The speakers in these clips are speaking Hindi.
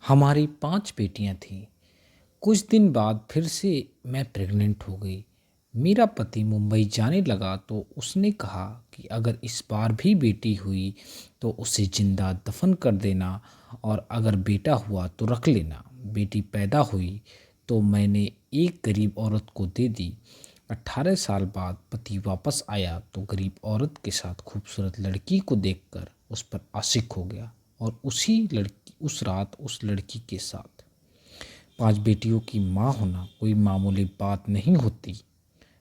हमारी 5 बेटियां थीं। कुछ दिन बाद फिर से मैं प्रेग्नेंट हो गई। मेरा पति मुंबई जाने लगा तो उसने कहा कि अगर इस बार भी बेटी हुई तो उसे जिंदा दफन कर देना और अगर बेटा हुआ तो रख लेना। बेटी पैदा हुई तो मैंने एक गरीब औरत को दे दी। 18 साल बाद पति वापस आया तो गरीब औरत के साथ खूबसूरत लड़की को देखकर उस पर आशिक हो गया और उस रात उस लड़की के साथ। 5 बेटियों की माँ होना कोई मामूली बात नहीं होती।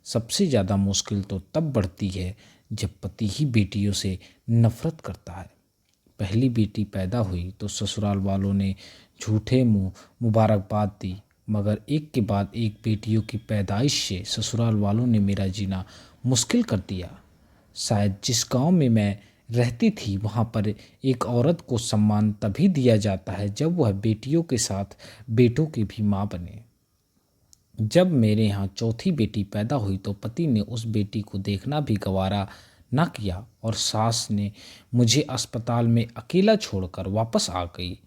सबसे ज़्यादा मुश्किल तो तब बढ़ती है जब पति ही बेटियों से नफरत करता है। पहली बेटी पैदा हुई तो ससुराल वालों ने झूठे मुंह मुबारकबाद दी, मगर एक के बाद एक बेटियों की पैदाइश से ससुराल वालों ने मेरा जीना मुश्किल कर दिया। शायद जिस गांव में मैं रहती थी वहां पर एक औरत को सम्मान तभी दिया जाता है जब वह बेटियों के साथ बेटों की भी माँ बने। जब मेरे यहाँ चौथी बेटी पैदा हुई तो पति ने उस बेटी को देखना भी गवारा न किया और सास ने मुझे अस्पताल में अकेला छोड़कर वापस आ गई।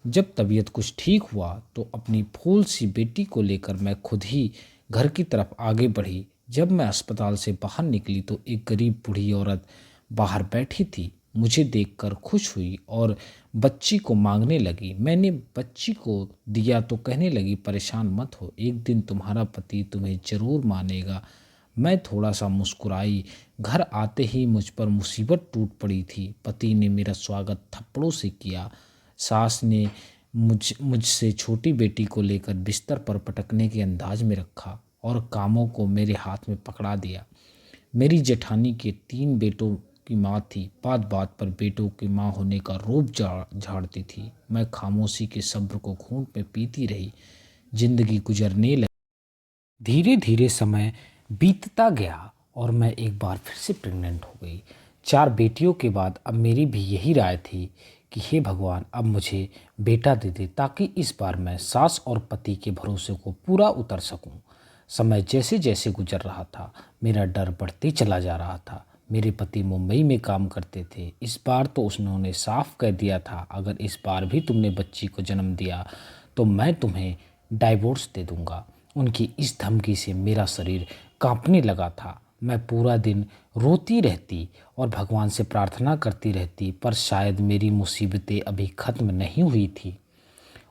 जब तबीयत कुछ ठीक हुआ तो अपनी फूल सी बेटी को लेकर मैं खुद ही घर की तरफ आगे बढ़ी। जब मैं अस्पताल से बाहर निकली तो एक गरीब बूढ़ी औरत बाहर बैठी थी। मुझे देखकर खुश हुई और बच्ची को मांगने लगी। मैंने बच्ची को दिया तो कहने लगी, परेशान मत हो, एक दिन तुम्हारा पति तुम्हें जरूर मानेगा। मैं थोड़ा सा मुस्कुराई। घर आते ही मुझ पर मुसीबत टूट पड़ी थी। पति ने मेरा स्वागत थप्पड़ों से किया। सास ने मुझसे छोटी बेटी को लेकर बिस्तर पर पटकने के अंदाज में रखा और कामों को मेरे हाथ में पकड़ा दिया। मेरी जेठानी के 3 बेटों की माँ थी। बात बात पर बेटों की माँ होने का रूप झाड़ती थी। मैं खामोशी के सब्र को घूंट में पीती रही। जिंदगी गुजरने लगी। धीरे धीरे समय बीतता गया और मैं एक बार फिर से प्रेग्नेंट हो गई। 4 बेटियों के बाद अब मेरी भी यही राय थी कि हे भगवान, अब मुझे बेटा दे दे ताकि इस बार मैं सास और पति के भरोसे को पूरा उतर सकूं। समय जैसे जैसे गुजर रहा था मेरा डर बढ़ते चला जा रहा था। मेरे पति मुंबई में काम करते थे। इस बार तो उन्होंने साफ कह दिया था, अगर इस बार भी तुमने बच्ची को जन्म दिया तो मैं तुम्हें डाइवोर्स दे दूंगा। उनकी इस धमकी से मेरा शरीर कांपने लगा था। मैं पूरा दिन रोती रहती और भगवान से प्रार्थना करती रहती, पर शायद मेरी मुसीबतें अभी ख़त्म नहीं हुई थी।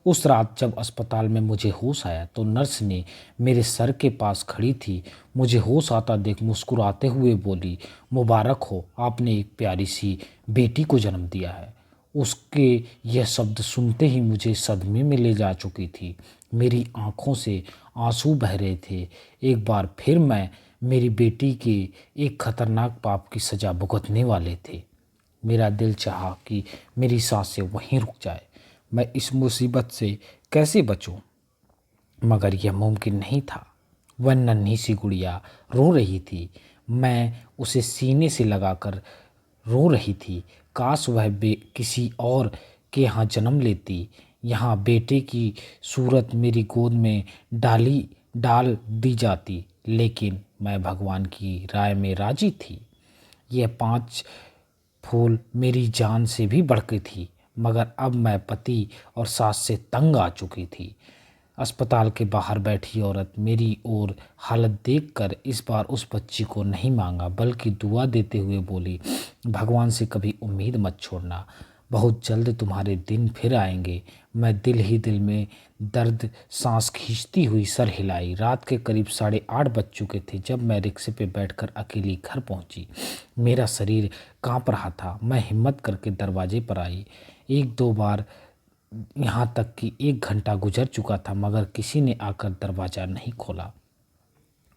उस रात जब अस्पताल में मुझे होश आया तो नर्स ने मेरे सर के पास खड़ी थी मुझे होश आता देख मुस्कुराते हुए बोली, मुबारक हो, आपने एक प्यारी सी बेटी को जन्म दिया है। उसके यह शब्द सुनते ही मुझे सदमे में ले जा चुकी थी। मेरी आंखों से आंसू बह रहे थे। एक बार फिर मैं मेरी बेटी के एक खतरनाक पाप की सजा भुगतने वाले थे। मेरा दिल चाहा कि मेरी सांसें वहीं रुक जाए। मैं इस मुसीबत से कैसे बचूं? मगर यह मुमकिन नहीं था। वह नन्ही सी गुड़िया रो रही थी। मैं उसे सीने से लगाकर रो रही थी। काश वह किसी और के यहाँ जन्म लेती। यहाँ बेटे की सूरत मेरी गोद में डाल दी जाती। लेकिन मैं भगवान की राय में राजी थी। यह 5 फूल मेरी जान से भी बढ़कर थी। मगर अब मैं पति और सास से तंग आ चुकी थी। अस्पताल के बाहर बैठी औरत मेरी ओर हालत देखकर इस बार उस बच्ची को नहीं मांगा बल्कि दुआ देते हुए बोली, भगवान से कभी उम्मीद मत छोड़ना, बहुत जल्द तुम्हारे दिन फिर आएंगे। मैं दिल ही दिल में दर्द सांस खींचती हुई सर हिलाई। रात के करीब 8:30 बज चुके थे जब मैं रिक्शे पे बैठकर अकेली घर पहुंची। मेरा शरीर कांप रहा था। मैं हिम्मत करके दरवाजे पर आई। 1-2 बार यहाँ तक कि 1 घंटा गुजर चुका था मगर किसी ने आकर दरवाज़ा नहीं खोला।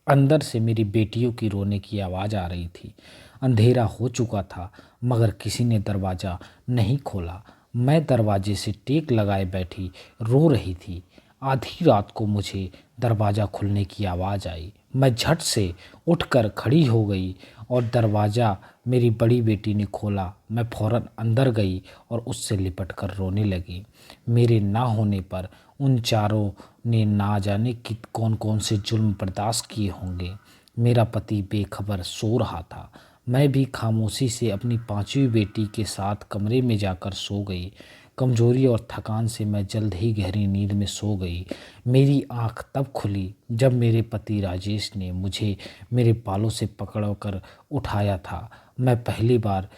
अंदर से मेरी बेटियों की रोने की आवाज़ आ रही थी। अंधेरा हो चुका था मगर किसी ने दरवाज़ा नहीं खोला। मैं दरवाजे से टेक लगाए बैठी रो रही थी। आधी रात को मुझे दरवाज़ा खुलने की आवाज़ आई। मैं झट से उठकर खड़ी हो गई और दरवाज़ा मेरी बड़ी बेटी ने खोला। मैं फ़ौरन अंदर गई और उससे लिपट कर रोने लगी। मेरे ना होने पर उन चारों ने ना जाने कि कौन कौन से जुल्म बर्दाश्त किए होंगे। मेरा पति बेखबर सो रहा था। मैं भी खामोशी से अपनी 5वीं बेटी के साथ कमरे में जाकर सो गई। कमजोरी और थकान से मैं जल्द ही गहरी नींद में सो गई। मेरी आंख तब खुली जब मेरे पति राजेश ने मुझे मेरे बालों से पकड़कर उठाया था। मैं पहली बार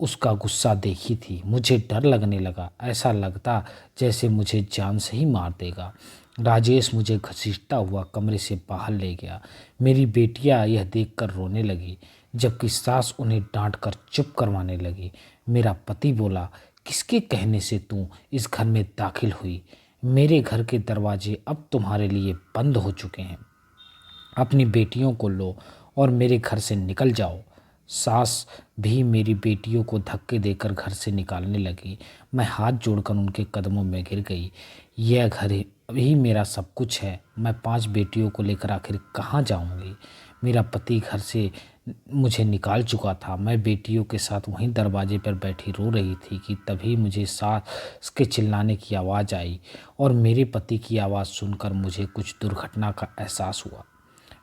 उसका गुस्सा देखी थी। मुझे डर लगने लगा, ऐसा लगता जैसे मुझे जान से ही मार देगा। राजेश मुझे घसीटता हुआ कमरे से बाहर ले गया। मेरी बेटियां यह देखकर रोने लगी, जबकि सास उन्हें डांट कर चुप करवाने लगी। मेरा पति बोला, किसके कहने से तू इस घर में दाखिल हुई? मेरे घर के दरवाजे अब तुम्हारे लिए बंद हो चुके हैं। अपनी बेटियों को लो और मेरे घर से निकल जाओ। सास भी मेरी बेटियों को धक्के देकर घर से निकालने लगी। मैं हाथ जोड़कर उनके कदमों में गिर गई। यह घर ही मेरा सब कुछ है। मैं 5 बेटियों को लेकर आखिर कहाँ जाऊंगी? मेरा पति घर से मुझे निकाल चुका था। मैं बेटियों के साथ वहीं दरवाजे पर बैठी रो रही थी कि तभी मुझे सास के चिल्लाने की आवाज़ आई और मेरे पति की आवाज़ सुनकर मुझे कुछ दुर्घटना का एहसास हुआ।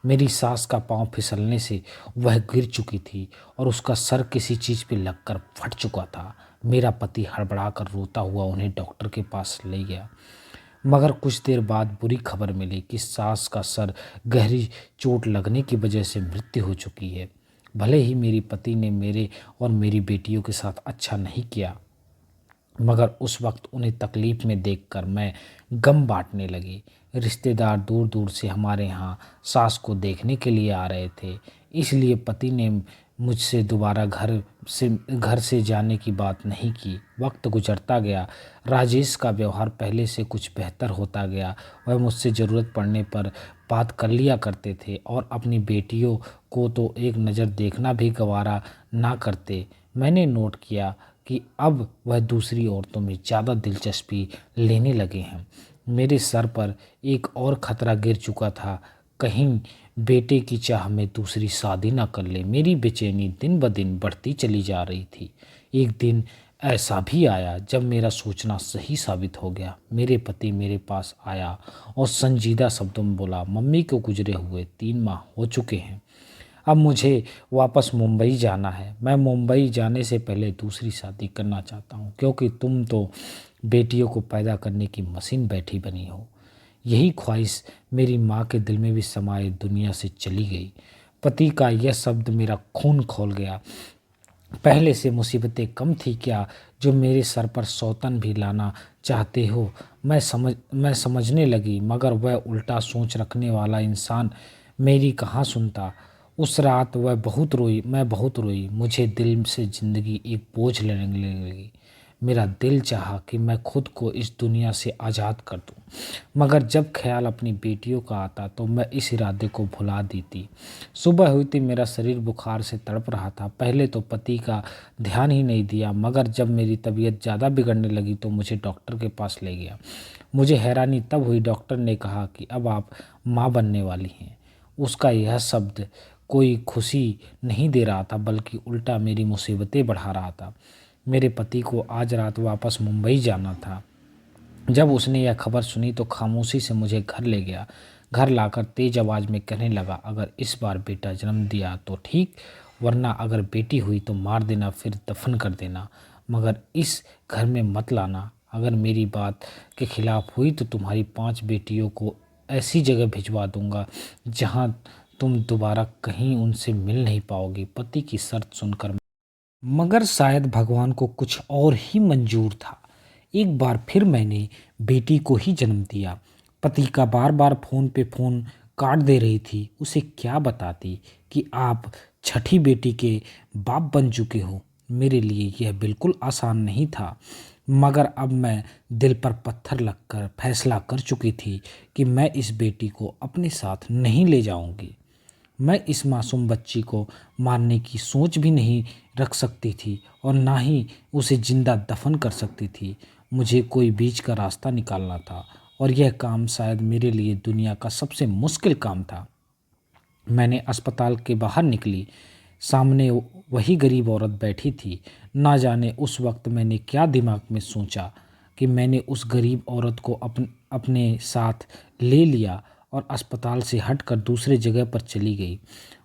मेरी सास का पांव फिसलने से वह गिर चुकी थी और उसका सर किसी चीज़ पे लगकर फट चुका था। मेरा पति हड़बड़ाकर रोता हुआ उन्हें डॉक्टर के पास ले गया, मगर कुछ देर बाद बुरी खबर मिली कि सास का सर गहरी चोट लगने की वजह से मृत्यु हो चुकी है। भले ही मेरे पति ने मेरे और मेरी बेटियों के साथ अच्छा नहीं किया, मगर उस वक्त उन्हें तकलीफ़ में देखकर मैं गम बांटने लगी। रिश्तेदार दूर दूर से हमारे यहाँ सास को देखने के लिए आ रहे थे, इसलिए पति ने मुझसे दोबारा घर से जाने की बात नहीं की। वक्त गुजरता गया। राजेश का व्यवहार पहले से कुछ बेहतर होता गया। वह मुझसे ज़रूरत पड़ने पर बात कर लिया करते थे और अपनी बेटियों को तो एक नज़र देखना भी गवारा ना करते। मैंने नोट किया कि अब वह दूसरी औरतों में ज़्यादा दिलचस्पी लेने लगे हैं। मेरे सर पर एक और खतरा गिर चुका था, कहीं बेटे की चाह में दूसरी शादी ना कर ले। मेरी बेचैनी दिन ब दिन बढ़ती चली जा रही थी। एक दिन ऐसा भी आया जब मेरा सोचना सही साबित हो गया। मेरे पति मेरे पास आया और संजीदा शब्दों में बोला, मम्मी को गुजरे हुए 3 माह हो चुके हैं। अब मुझे वापस मुंबई जाना है। मैं मुंबई जाने से पहले दूसरी शादी करना चाहता हूँ, क्योंकि तुम तो बेटियों को पैदा करने की मशीन बैठी बनी हो। यही ख्वाहिश मेरी माँ के दिल में भी समाये दुनिया से चली गई। पति का यह शब्द मेरा खून खोल गया। पहले से मुसीबतें कम थी क्या जो मेरे सर पर सौतन भी लाना चाहते हो? मैं समझने लगी, मगर वह उल्टा सोच रखने वाला इंसान मेरी कहाँ सुनता। उस रात वह बहुत रोई, मैं बहुत रोई। मुझे दिल से ज़िंदगी एक बोझ लगने लगी। मेरा दिल चाहा कि मैं खुद को इस दुनिया से आज़ाद कर दूं, मगर जब ख्याल अपनी बेटियों का आता तो मैं इस इरादे को भुला देती। सुबह हुई थी, मेरा शरीर बुखार से तड़प रहा था। पहले तो पति का ध्यान ही नहीं दिया, मगर जब मेरी तबीयत ज़्यादा बिगड़ने लगी तो मुझे डॉक्टर के पास ले गया। मुझे हैरानी तब हुई, डॉक्टर ने कहा कि अब आप माँ बनने वाली हैं। उसका यह शब्द कोई खुशी नहीं दे रहा था, बल्कि उल्टा मेरी मुसीबतें बढ़ा रहा था। मेरे पति को आज रात वापस मुंबई जाना था। जब उसने यह खबर सुनी तो खामोशी से मुझे घर ले गया। घर लाकर तेज आवाज़ में कहने लगा, अगर इस बार बेटा जन्म दिया तो ठीक, वरना अगर बेटी हुई तो मार देना, फिर दफन कर देना, मगर इस घर में मत लाना। अगर मेरी बात के खिलाफ हुई तो तुम्हारी 5 बेटियों को ऐसी जगह भिजवा दूंगा जहां तुम दोबारा कहीं उनसे मिल नहीं पाओगी। पति की शर्त सुनकर मगर शायद भगवान को कुछ और ही मंजूर था। एक बार फिर मैंने बेटी को ही जन्म दिया। पति का बार बार फ़ोन पे फ़ोन काट दे रही थी। उसे क्या बताती कि आप छठी बेटी के बाप बन चुके हो। मेरे लिए यह बिल्कुल आसान नहीं था, मगर अब मैं दिल पर पत्थर रखकर फैसला कर चुकी थी कि मैं इस बेटी को अपने साथ नहीं ले जाऊंगी। मैं इस मासूम बच्ची को मारने की सोच भी नहीं रख सकती थी और ना ही उसे जिंदा दफन कर सकती थी। मुझे कोई बीच का रास्ता निकालना था और यह काम शायद मेरे लिए दुनिया का सबसे मुश्किल काम था। मैंने अस्पताल के बाहर निकली। सामने वही गरीब औरत बैठी थी। ना जाने उस वक्त मैंने क्या दिमाग में सोचा कि मैंने उस गरीब औरत को अपने साथ ले लिया और अस्पताल से हटकर दूसरे जगह पर चली गई।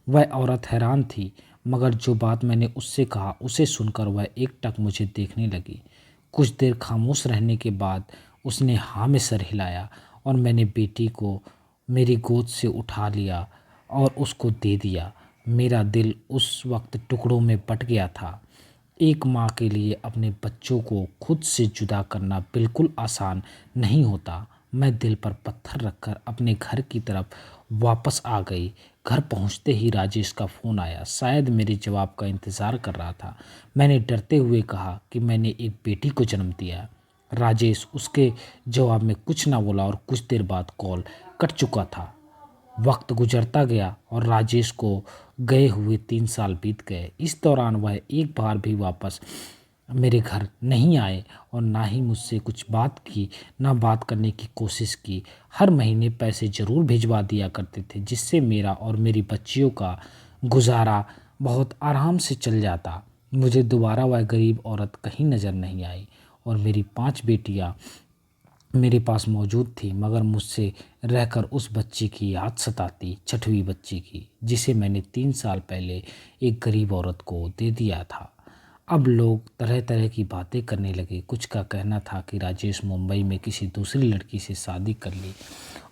वह औरत हैरान थी, मगर जो बात मैंने उससे कहा उसे सुनकर वह एकटक मुझे देखने लगी। कुछ देर खामोश रहने के बाद उसने हाँ में सर हिलाया और मैंने बेटी को मेरी गोद से उठा लिया और उसको दे दिया। मेरा दिल उस वक्त टुकड़ों में बट गया था। एक माँ के लिए अपने बच्चों को खुद से जुदा करना बिल्कुल आसान नहीं होता। मैं दिल पर पत्थर रखकर अपने घर की तरफ वापस आ गई। घर पहुंचते ही राजेश का फ़ोन आया। शायद मेरे जवाब का इंतज़ार कर रहा था। मैंने डरते हुए कहा कि मैंने एक बेटी को जन्म दिया। राजेश उसके जवाब में कुछ ना बोला और कुछ देर बाद कॉल कट चुका था। वक्त गुजरता गया और राजेश को गए हुए 3 साल बीत गए। इस दौरान वह एक बार भी वापस मेरे घर नहीं आए और ना ही मुझसे कुछ बात की, ना बात करने की कोशिश की। हर महीने पैसे ज़रूर भिजवा दिया करते थे, जिससे मेरा और मेरी बच्चियों का गुजारा बहुत आराम से चल जाता। मुझे दोबारा वह गरीब औरत कहीं नज़र नहीं आई और मेरी 5 बेटियां मेरे पास मौजूद थी, मगर मुझसे रहकर उस बच्ची की याद सताती, छठवीं बच्ची की, जिसे मैंने 3 साल पहले एक गरीब औरत को दे दिया था। अब लोग तरह तरह की बातें करने लगे। कुछ का कहना था कि राजेश मुंबई में किसी दूसरी लड़की से शादी कर ली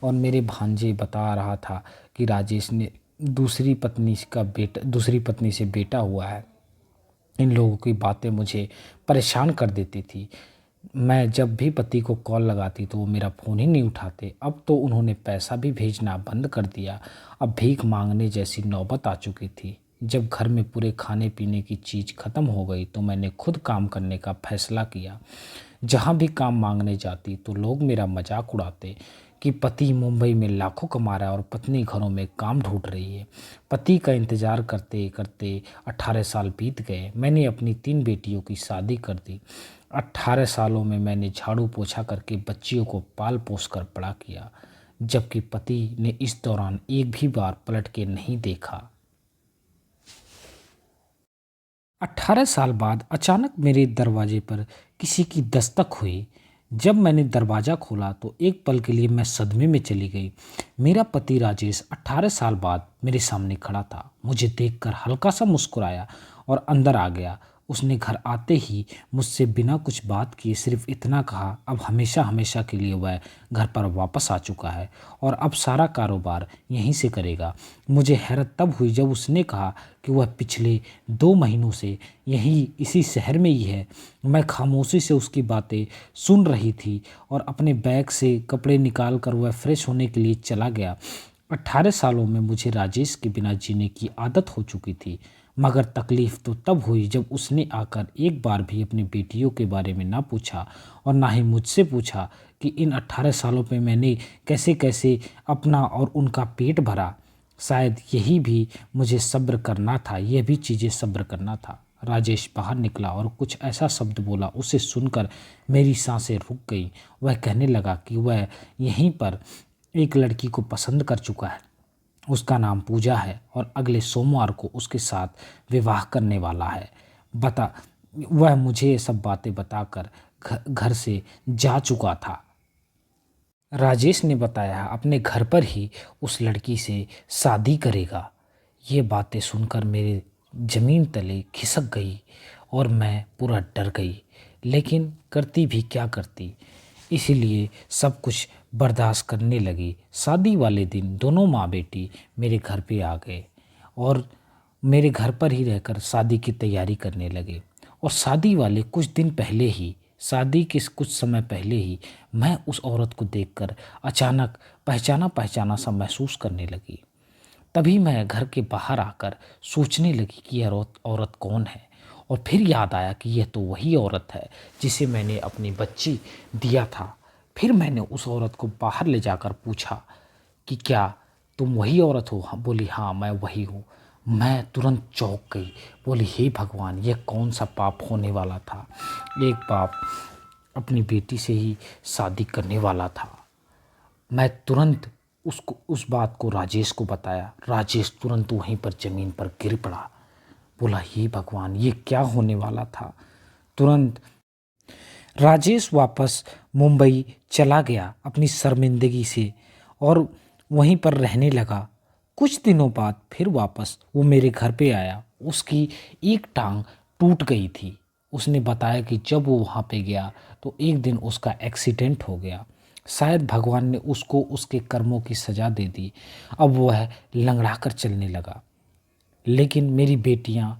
और मेरे भांजे बता रहा था कि राजेश ने दूसरी पत्नी से बेटा हुआ है। इन लोगों की बातें मुझे परेशान कर देती थी। मैं जब भी पति को कॉल लगाती तो वो मेरा फ़ोन ही नहीं उठाते। अब तो उन्होंने पैसा भी भेजना बंद कर दिया। अब भीख मांगने जैसी नौबत आ चुकी थी। जब घर में पूरे खाने पीने की चीज़ ख़त्म हो गई तो मैंने खुद काम करने का फैसला किया। जहाँ भी काम मांगने जाती तो लोग मेरा मजाक उड़ाते कि पति मुंबई में लाखों कमा रहा है और पत्नी घरों में काम ढूंढ रही है। पति का इंतज़ार करते करते 18 साल बीत गए। मैंने अपनी 3 बेटियों की शादी कर दी। 18 सालों में मैंने झाड़ू पोछा करके बच्चियों को पाल पोस कर बड़ा किया, जबकि पति ने इस दौरान एक भी बार पलट के नहीं देखा। 18 साल बाद अचानक मेरे दरवाजे पर किसी की दस्तक हुई। जब मैंने दरवाज़ा खोला तो एक पल के लिए मैं सदमे में चली गई। मेरा पति राजेश 18 साल बाद मेरे सामने खड़ा था। मुझे देखकर हल्का सा मुस्कुराया और अंदर आ गया। उसने घर आते ही मुझसे बिना कुछ बात किए सिर्फ इतना कहा, अब हमेशा हमेशा के लिए वह घर पर वापस आ चुका है और अब सारा कारोबार यहीं से करेगा। मुझे हैरत तब हुई जब उसने कहा कि वह पिछले 2 महीनों से यहीं इसी शहर में ही है। मैं खामोशी से उसकी बातें सुन रही थी और अपने बैग से कपड़े निकाल कर वह फ्रेश होने के लिए चला गया। 18 सालों में मुझे राजेश के बिना जीने की आदत हो चुकी थी, मगर तकलीफ़ तो तब हुई जब उसने आकर एक बार भी अपनी बेटियों के बारे में ना पूछा और ना ही मुझसे पूछा कि इन 18 सालों में मैंने कैसे कैसे अपना और उनका पेट भरा। शायद यही भी मुझे सब्र करना था, यह भी चीज़ें सब्र करना था। राजेश बाहर निकला और कुछ ऐसा शब्द बोला, उसे सुनकर मेरी सांसें रुक गईं। वह कहने लगा कि वह यहीं पर एक लड़की को पसंद कर चुका है, उसका नाम पूजा है और अगले सोमवार को उसके साथ विवाह करने वाला है। वह मुझे ये सब बातें बताकर घर से जा चुका था। राजेश ने बताया अपने घर पर ही उस लड़की से शादी करेगा। ये बातें सुनकर मेरे ज़मीन तले खिसक गई और मैं पूरा डर गई, लेकिन करती भी क्या करती। इसीलिए सब कुछ बर्दाश्त करने लगी। शादी वाले दिन दोनों माँ बेटी मेरे घर पे आ गए और मेरे घर पर ही रहकर शादी की तैयारी करने लगे। और शादी के कुछ समय पहले ही मैं उस औरत को देखकर अचानक पहचाना पहचाना सा महसूस करने लगी। तभी मैं घर के बाहर आकर सोचने लगी कि यह औरत कौन है, और फिर याद आया कि यह तो वही औरत है जिसे मैंने अपनी बच्ची दिया था। फिर मैंने उस औरत को बाहर ले जाकर पूछा कि क्या तुम वही औरत हो? हाँ, बोली हाँ मैं वही हूँ। मैं तुरंत चौंक गई, बोली हे भगवान, यह कौन सा पाप होने वाला था। एक बाप अपनी बेटी से ही शादी करने वाला था। मैं तुरंत उस बात को राजेश को बताया। राजेश तुरंत वहीं पर ज़मीन पर गिर पड़ा, बोला हे भगवान, ये क्या होने वाला था। तुरंत राजेश वापस मुंबई चला गया अपनी शर्मिंदगी से और वहीं पर रहने लगा। कुछ दिनों बाद फिर वापस वो मेरे घर पे आया। उसकी एक टांग टूट गई थी। उसने बताया कि जब वो वहाँ पे गया तो एक दिन उसका एक्सीडेंट हो गया। शायद भगवान ने उसको उसके कर्मों की सज़ा दे दी। अब वह लंगड़ा कर चलने लगा। लेकिन मेरी बेटियां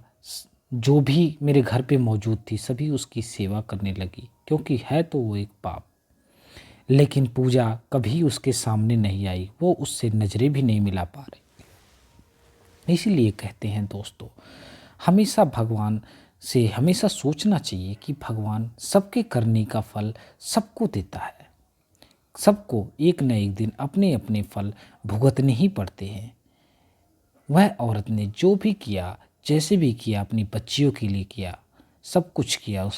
जो भी मेरे घर पे मौजूद थी सभी उसकी सेवा करने लगी, क्योंकि है तो वो एक पाप। लेकिन पूजा कभी उसके सामने नहीं आई, वो उससे नज़रें भी नहीं मिला पा रही। इसीलिए कहते हैं दोस्तों, हमेशा भगवान से हमेशा सोचना चाहिए कि भगवान सबके करने का फल सबको देता है। सबको एक न एक दिन अपने अपने फल भुगतने ही पड़ते हैं। वह औरत ने जो भी किया, जैसे भी किया, अपनी बच्चियों के लिए किया, सब कुछ किया उस